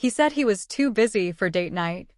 He said he was too busy for date night.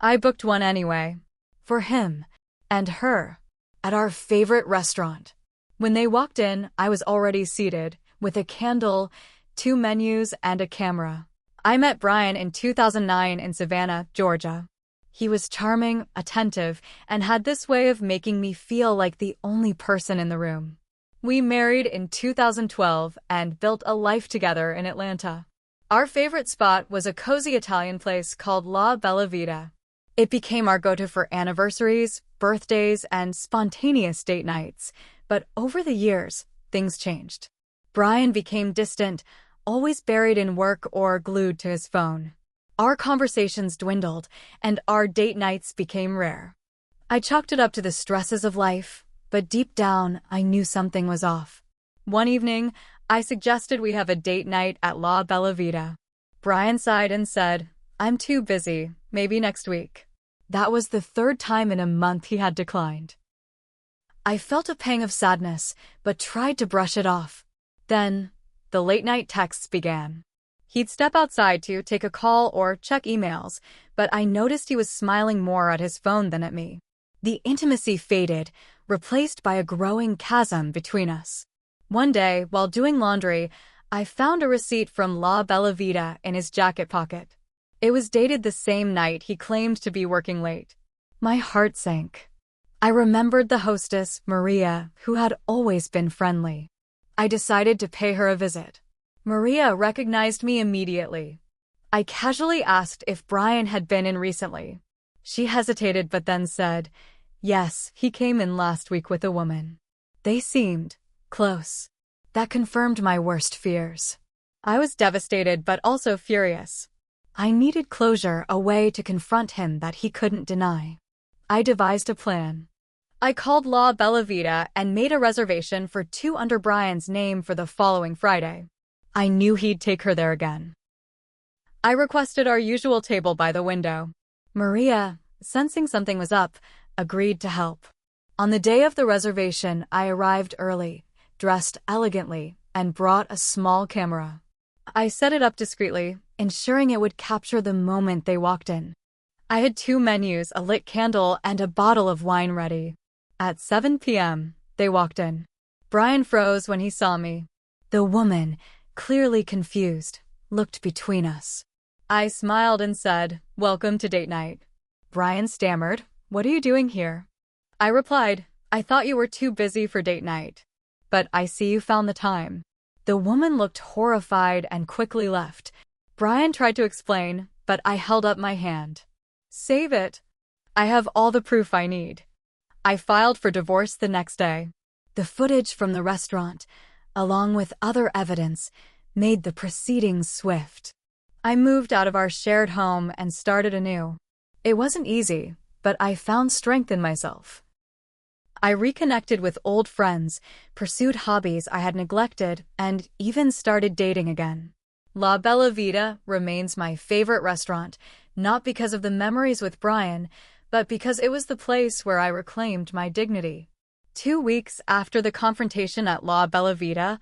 I booked one anyway. For him. And her. At our favorite restaurant. When they walked in, I was already seated, with a candle, 2 menus, and a camera. I met Brian in 2009 in Savannah, Georgia. He was charming, attentive, and had this way of making me feel like the only person in the room. We married in 2012 and built a life together in Atlanta. Our favorite spot was a cozy Italian place called La Bella Vita. It became our go-to for anniversaries, birthdays, and spontaneous date nights. But over the years, things changed. Brian became distant, always buried in work or glued to his phone. Our conversations dwindled, and our date nights became rare. I chalked it up to the stresses of life, but deep down, I knew something was off. One evening, I suggested we have a date night at La Bella Vita. Brian sighed and said, "I'm too busy, maybe next week." That was the 3rd time in a month he had declined. I felt a pang of sadness, but tried to brush it off. Then, the late-night texts began. He'd step outside to take a call or check emails, but I noticed he was smiling more at his phone than at me. The intimacy faded, replaced by a growing chasm between us. One day, while doing laundry, I found a receipt from La Bella Vita in his jacket pocket. It was dated the same night he claimed to be working late. My heart sank. I remembered the hostess, Maria, who had always been friendly. I decided to pay her a visit. Maria recognized me immediately. I casually asked if Brian had been in recently. She hesitated but then said, "Yes, he came in last week with a woman. They seemed close." That confirmed my worst fears. I was devastated but also furious. I needed closure, a way to confront him that he couldn't deny. I devised a plan. I called La Bella Vita and made a reservation for 2 under Brian's name for the following Friday. I knew he'd take her there again. I requested our usual table by the window. Maria, sensing something was up, agreed to help. On the day of the reservation, I arrived early, dressed elegantly, and brought a small camera. I set it up discreetly, ensuring it would capture the moment they walked in. I had 2 menus, a lit candle, and a bottle of wine ready. At 7 p.m., they walked in. Brian froze when he saw me. The woman, clearly confused, looked between us. I smiled and said, "Welcome to date night." Brian stammered, "What are you doing here?" I replied, "I thought you were too busy for date night. But I see you found the time." The woman looked horrified and quickly left. Brian tried to explain, but I held up my hand. "Save it. I have all the proof I need." I filed for divorce the next day. The footage from the restaurant, along with other evidence, made the proceedings swift. I moved out of our shared home and started anew. It wasn't easy, but I found strength in myself. I reconnected with old friends, pursued hobbies I had neglected, and even started dating again. La Bella Vita remains my favorite restaurant, not because of the memories with Brian, but because it was the place where I reclaimed my dignity. 2 weeks after the confrontation at La Bella Vita,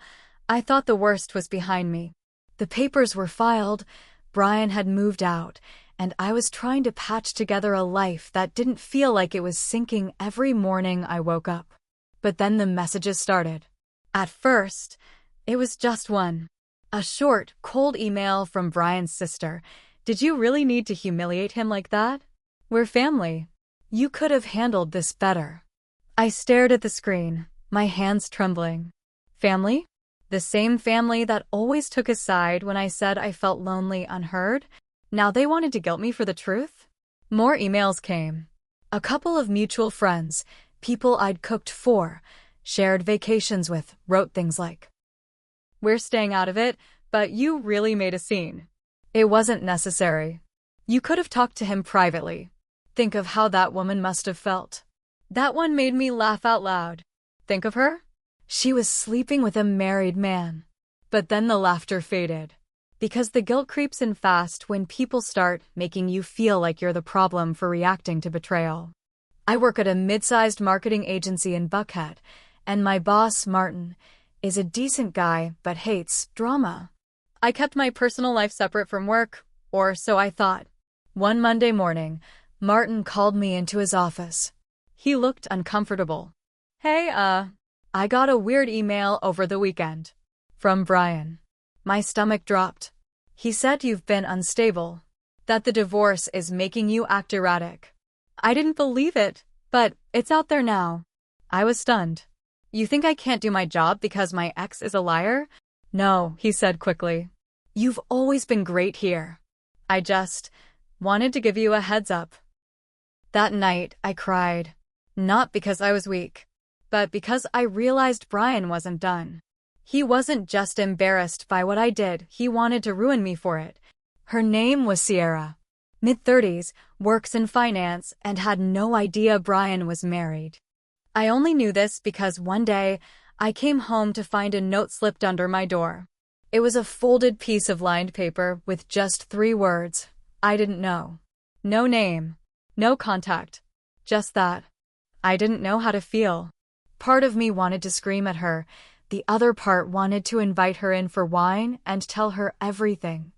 I thought the worst was behind me. The papers were filed, Brian had moved out, and I was trying to patch together a life that didn't feel like it was sinking every morning I woke up. But then the messages started. At first, it was just one. A short, cold email from Brian's sister. "Did you really need to humiliate him like that? We're family. You could have handled this better." I stared at the screen, my hands trembling. Family? The same family that always took his side when I said I felt lonely, unheard? Now they wanted to guilt me for the truth? More emails came. A couple of mutual friends, people I'd cooked for, shared vacations with, wrote things like, "We're staying out of it, but you really made a scene. It wasn't necessary. You could have talked to him privately. Think of how that woman must have felt." That one made me laugh out loud. Think of her? She was sleeping with a married man. But then the laughter faded. Because the guilt creeps in fast when people start making you feel like you're the problem for reacting to betrayal. I work at a mid-sized marketing agency in Buckhead, and my boss, Martin, is a decent guy but hates drama. I kept my personal life separate from work, Or so I thought. One Monday morning, Martin called me into his office. He looked uncomfortable. Hey, I got a weird email over the weekend. From Brian. My stomach dropped. He said you've been unstable. That the divorce is making you act erratic. I didn't believe it, but it's out there now. I was stunned. You think I can't do my job because my ex is a liar? No, he said quickly. You've always been great here. I just wanted to give you a heads up. That night, I cried. Not because I was weak, but because I realized Brian wasn't done. He wasn't just embarrassed by what I did, he wanted to ruin me for it. Her name was Sierra. Mid-30s, works in finance, and had no idea Brian was married. I only knew this because one day, I came home to find a note slipped under my door. It was a folded piece of lined paper with just 3 words. I didn't know. No name. No contact. Just that. I didn't know how to feel. Part of me wanted to scream at her. The other part wanted to invite her in for wine and tell her everything.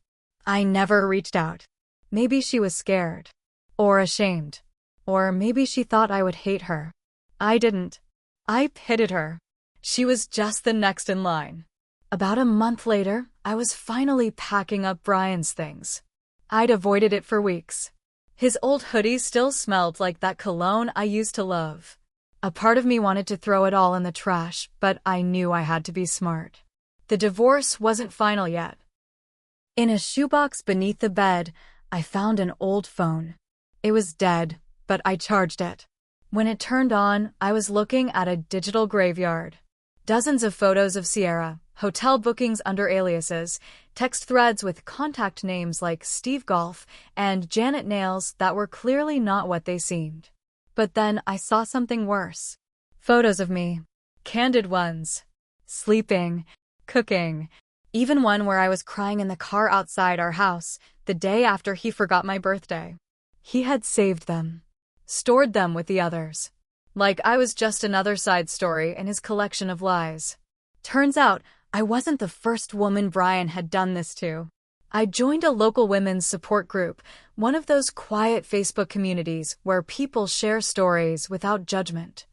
I never reached out. Maybe she was scared. Or ashamed. Or maybe she thought I would hate her. I didn't. I pitied her. She was just the next in line. About a month later, I was finally packing up Brian's things. I'd avoided it for weeks. His old hoodie still smelled like that cologne I used to love. A part of me wanted to throw it all in the trash, but I knew I had to be smart. The divorce wasn't final yet. In a shoebox beneath the bed, I found an old phone. It was dead, but I charged it. When it turned on, I was looking at a digital graveyard. Dozens of photos of Sierra, hotel bookings under aliases, text threads with contact names like Steve Golf and Janet Nails that were clearly not what they seemed. But then I saw something worse. Photos of me. Candid ones. Sleeping. Cooking. Even one where I was crying in the car outside our house, the day after he forgot my birthday. He had saved them. Stored them with the others. Like I was just another side story in his collection of lies. Turns out, I wasn't the first woman Brian had done this to. I joined a local women's support group, one of those quiet Facebook communities where people share stories without judgment.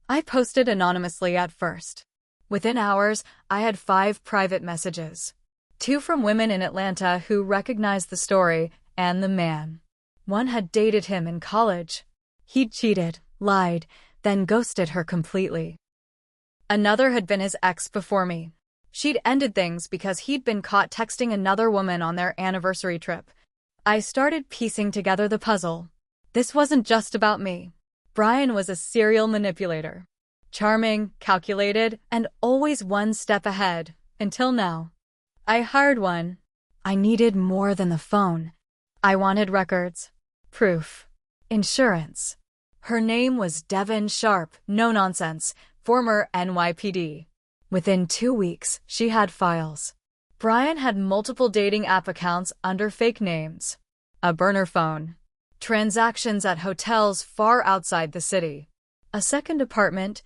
I posted anonymously at first. Within hours, I had 5 private messages. 2 from women in Atlanta who recognized the story, and the man. One had dated him in college. He'd cheated, lied, then ghosted her completely. Another had been his ex before me. She'd ended things because he'd been caught texting another woman on their anniversary trip. I started piecing together the puzzle. This wasn't just about me. Brian was a serial manipulator. Charming, calculated, and always one step ahead, until now. I hired one. I needed more than the phone. I wanted records. Proof. Insurance. Her name was Devin Sharp, no nonsense, former NYPD. Within 2 weeks, she had files. Brian had multiple dating app accounts under fake names. A burner phone. Transactions at hotels far outside the city. A second apartment,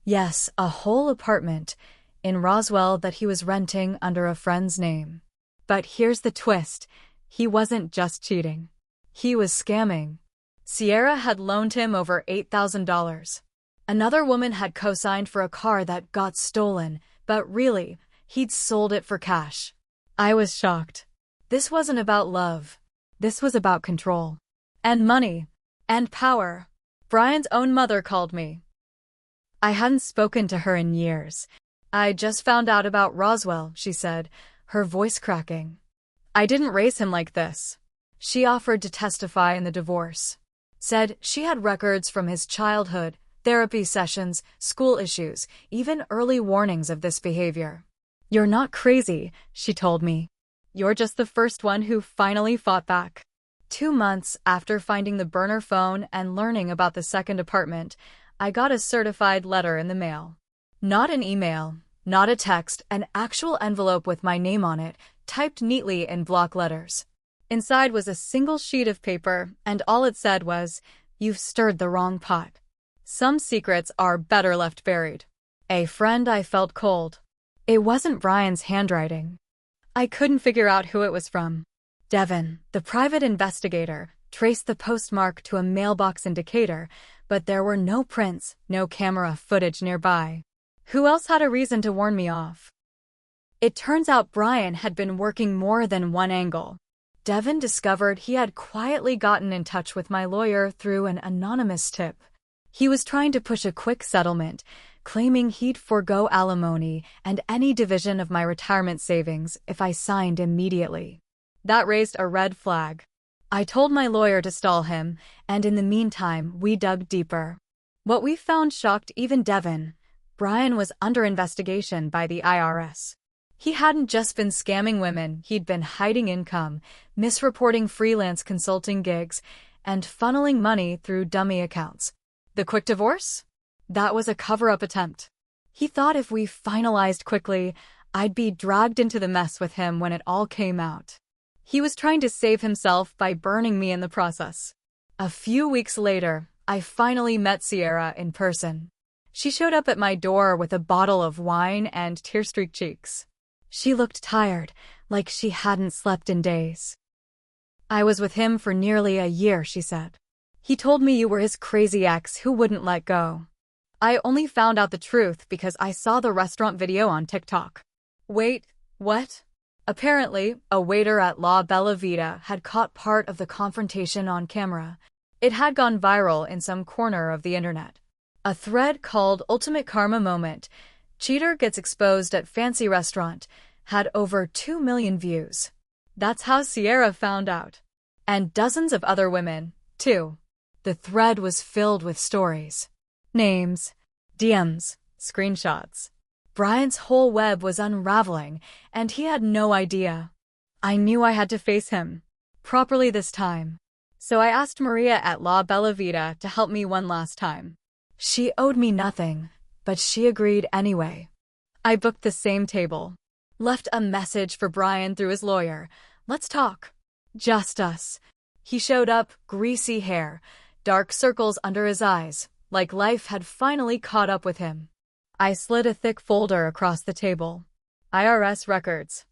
yes, a whole apartment, in Roswell that he was renting under a friend's name. But here's the twist. He wasn't just cheating. He was scamming. Sierra had loaned him over $8,000. Another woman had co-signed for a car that got stolen, but really, he'd sold it for cash. I was shocked. This wasn't about love. This was about control. And money. And power. Brian's own mother called me. I hadn't spoken to her in years. I just found out about Roswell, she said, her voice cracking. I didn't raise him like this. She offered to testify in the divorce. Said she had records from his childhood, therapy sessions, school issues, even early warnings of this behavior. You're not crazy, she told me. You're just the first one who finally fought back. 2 months after finding the burner phone and learning about the second apartment, I got a certified letter in the mail. Not an email, not a text, an actual envelope with my name on it, typed neatly in block letters. Inside was a single sheet of paper, and all it said was, "You've stirred the wrong pot. Some secrets are better left buried." A friend I felt cold. It wasn't Brian's handwriting. I couldn't figure out who it was from. Devin, the private investigator, traced the postmark to a mailbox indicator, but there were no prints, no camera footage nearby. Who else had a reason to warn me off? It turns out Brian had been working more than one angle. Devin discovered he had quietly gotten in touch with my lawyer through an anonymous tip. He was trying to push a quick settlement, claiming he'd forego alimony and any division of my retirement savings if I signed immediately. That raised a red flag. I told my lawyer to stall him, and in the meantime, we dug deeper. What we found shocked even Devin. Brian was under investigation by the IRS. He hadn't just been scamming women, he'd been hiding income, misreporting freelance consulting gigs, and funneling money through dummy accounts. The quick divorce? That was a cover-up attempt. He thought if we finalized quickly, I'd be dragged into the mess with him when it all came out. He was trying to save himself by burning me in the process. A few weeks later, I finally met Sierra in person. She showed up at my door with a bottle of wine and tear-streaked cheeks. She looked tired, like she hadn't slept in days. I was with him for nearly a year, she said. He told me you were his crazy ex who wouldn't let go. I only found out the truth because I saw the restaurant video on TikTok. Wait, what? Apparently, a waiter at La Bella Vita had caught part of the confrontation on camera. It had gone viral in some corner of the internet. A thread called Ultimate Karma Moment, Cheater Gets Exposed at Fancy Restaurant, had over 2 million views. That's how Sierra found out. And dozens of other women, too. The thread was filled with stories. Names, DMs, screenshots. Brian's whole web was unraveling, and he had no idea. I knew I had to face him. Properly this time. So I asked Maria at La Bella Vita to help me one last time. She owed me nothing, but she agreed anyway. I booked the same table. Left a message for Brian through his lawyer. Let's talk. Just us. He showed up, greasy hair, dark circles under his eyes, like life had finally caught up with him. I slid a thick folder across the table. IRS records.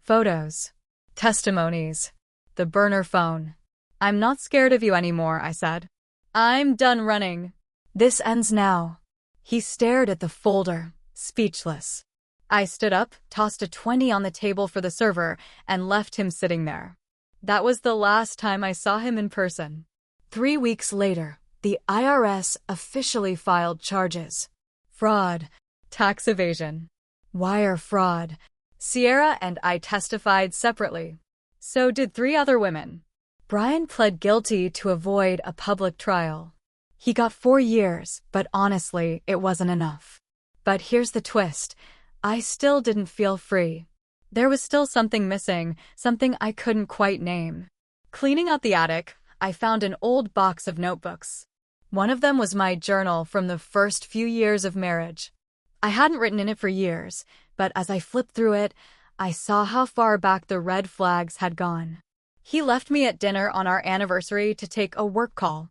Photos. Testimonies. The burner phone. I'm not scared of you anymore, I said. I'm done running. This ends now. He stared at the folder, speechless. I stood up, tossed a 20 on the table for the server, and left him sitting there. That was the last time I saw him in person. 3 weeks later, the IRS officially filed charges. Fraud, tax evasion, wire fraud. Sierra and I testified separately. So did 3 other women. Brian pled guilty to avoid a public trial. He got 4 years, but honestly, it wasn't enough. But here's the twist. I still didn't feel free. There was still something missing, something I couldn't quite name. Cleaning out the attic, I found an old box of notebooks. One of them was my journal from the first few years of marriage. I hadn't written in it for years, but as I flipped through it, I saw how far back the red flags had gone. He left me at dinner on our anniversary to take a work call.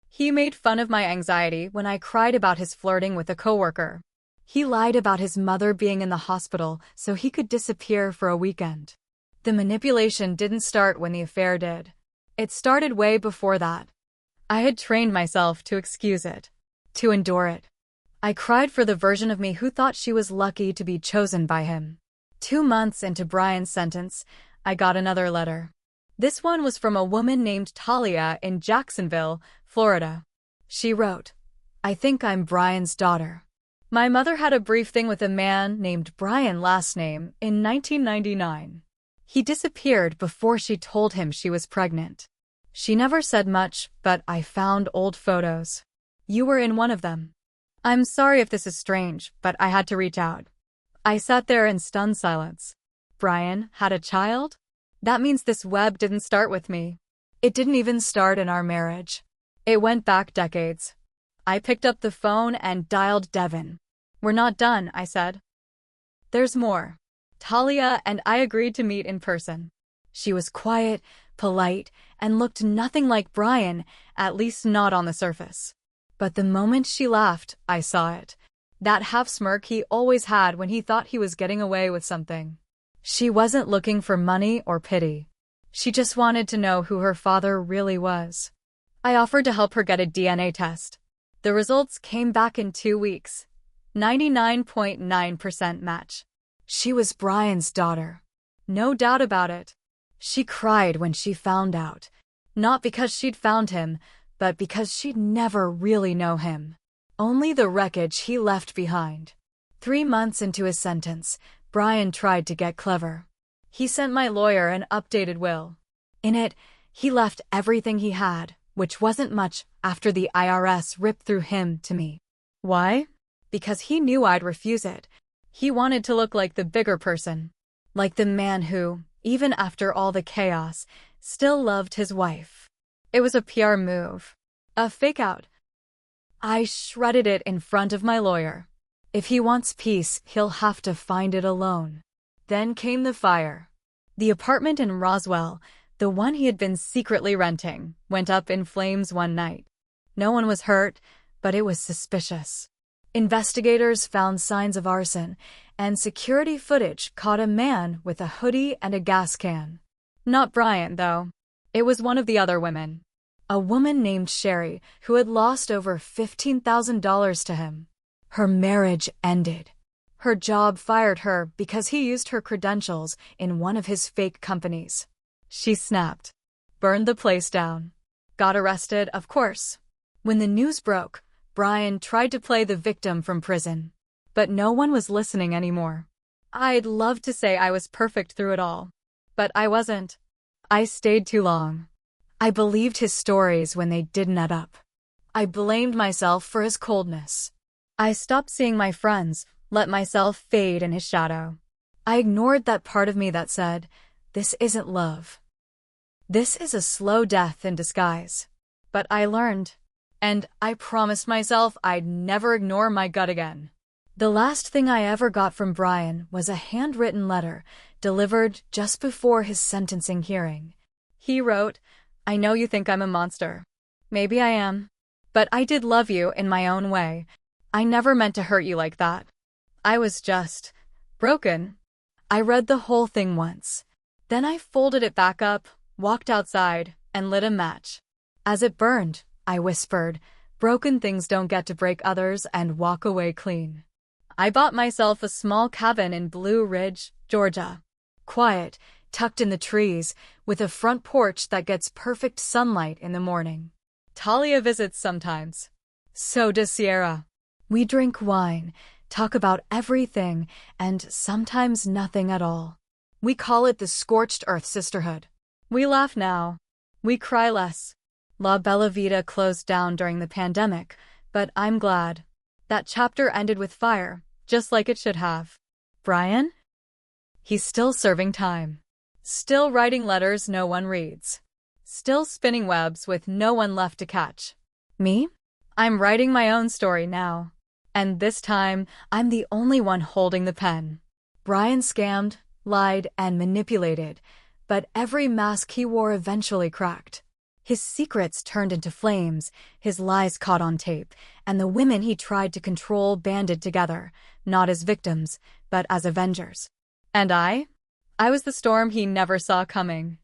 He made fun of my anxiety when I cried about his flirting with a coworker. He lied about his mother being in the hospital so he could disappear for a weekend. The manipulation didn't start when the affair did. It started way before that. I had trained myself to excuse it, to endure it. I cried for the version of me who thought she was lucky to be chosen by him. 2 months into Brian's sentence, I got another letter. This one was from a woman named Talia in Jacksonville, Florida. She wrote, I think I'm Brian's daughter. My mother had a brief thing with a man named Brian last name in 1999. He disappeared before she told him she was pregnant. She never said much, but I found old photos. You were in one of them. I'm sorry if this is strange, but I had to reach out. I sat there in stunned silence. Brian had a child? That means this web didn't start with me. It didn't even start in our marriage. It went back decades. I picked up the phone and dialed Devin. We're not done, I said. There's more. Talia and I agreed to meet in person. She was quiet, polite, and looked nothing like Brian, at least not on the surface. But the moment she laughed, I saw it. That half smirk he always had when he thought he was getting away with something. She wasn't looking for money or pity. She just wanted to know who her father really was. I offered to help her get a DNA test. The results came back in 2 weeks. 99.9% match. She was Brian's daughter. No doubt about it. She cried when she found out. Not because she'd found him, but because she'd never really know him. Only the wreckage he left behind. 3 months into his sentence, Brian tried to get clever. He sent my lawyer an updated will. In it, he left everything he had, which wasn't much after the IRS ripped through him to me. Why? Because he knew I'd refuse it. He wanted to look like the bigger person. Like the man who, even after all the chaos, still loved his wife. It was a PR move. A fake-out. I shredded it in front of my lawyer. If he wants peace, he'll have to find it alone. Then came the fire. The apartment in Roswell, the one he had been secretly renting, went up in flames one night. No one was hurt, but it was suspicious. Investigators found signs of arson, and security footage caught a man with a hoodie and a gas can. Not Brian, though. It was one of the other women. A woman named Sherry, who had lost over $15,000 to him. Her marriage ended. Her job fired her because he used her credentials in one of his fake companies. She snapped. Burned the place down. Got arrested, of course. When the news broke, Brian tried to play the victim from prison. But no one was listening anymore. I'd love to say I was perfect through it all. But I wasn't. I stayed too long. I believed his stories when they didn't add up. I blamed myself for his coldness. I stopped seeing my friends, let myself fade in his shadow. I ignored that part of me that said, this isn't love. This is a slow death in disguise. But I learned. And I promised myself I'd never ignore my gut again. The last thing I ever got from Brian was a handwritten letter delivered just before his sentencing hearing. He wrote, I know you think I'm a monster. Maybe I am. But I did love you in my own way. I never meant to hurt you like that. I was just broken. I read the whole thing once. Then I folded it back up, walked outside, and lit a match. As it burned, I whispered, broken things don't get to break others and walk away clean. I bought myself a small cabin in Blue Ridge, Georgia. Quiet, tucked in the trees, with a front porch that gets perfect sunlight in the morning. Talia visits sometimes. So does Sierra. We drink wine, talk about everything, and sometimes nothing at all. We call it the Scorched Earth Sisterhood. We laugh now. We cry less. La Bella Vita closed down during the pandemic, but I'm glad. That chapter ended with fire, just like it should have. Brian? He's still serving time. Still writing letters no one reads. Still spinning webs with no one left to catch. Me? I'm writing my own story now. And this time, I'm the only one holding the pen. Brian scammed, lied, and manipulated, but every mask he wore eventually cracked. His secrets turned into flames, his lies caught on tape, and the women he tried to control banded together, not as victims, but as avengers. And I was the storm he never saw coming.